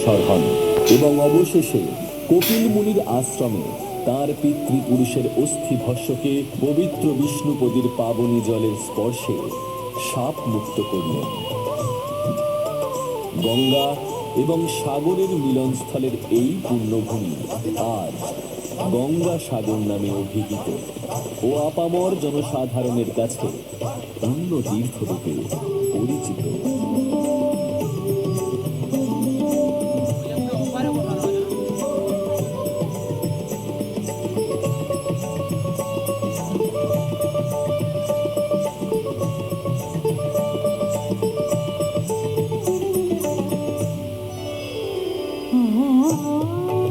সরহন এবং অবশেষে কপিল মুনির আশ্রমে তার পিতৃপুরুষের অস্থি ভস্যকে পবিত্র বিষ্ণুপদীর পাবনী জলের স্পর্শে সাপ মুক্ত করলেন। গঙ্গা এবং সাগরের মিলনস্থলের এই পুণ্যভূমি আজ গঙ্গা সাগর নামে অভিহিত ও আপামর জনসাধারণের কাছে পুণ্য তীর্থরূপে পরিচিত। Oh